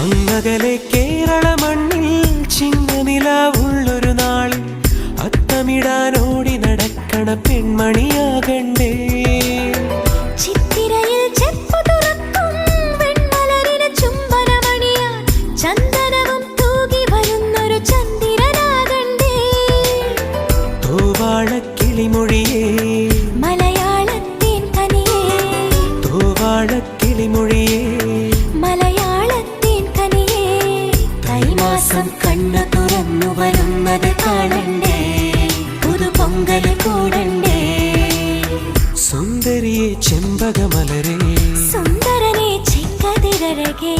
അങ്ങകലെ കേരള മണ്ണിൽ ചിങ്ങനിലാവുള്ളൊരു നാളിൽ അത്തമിടാനോടി നടക്കണ പെൺമണിയാകണ്ടേ. ചിത്തിരയിൽ ചെപ്പു തുറക്കും വെൺമലരിന് ചുംബനമണിയാൻ ചന്ദനവും തൂകി വരുന്നൊരു ചന്ദ്രനാകണ്ടേ. തൂവാളക്കിളിമൊഴിയേ മലയാളത്തിൻ കനിയേ, തൂവാളക്കിളിമൊഴിയേ മലയാളത്തിൻ കനിയേ. കൈമാസം കണ്ണു തുറന്നു വരുന്നത് കാണണ്ടേ, പുതുപൊങ്കൽ കൂടണ്ടേ. സുന്ദരിയെ ചെമ്പകമലരേ, സുന്ദരനെ ചെങ്കതിരഴകേ.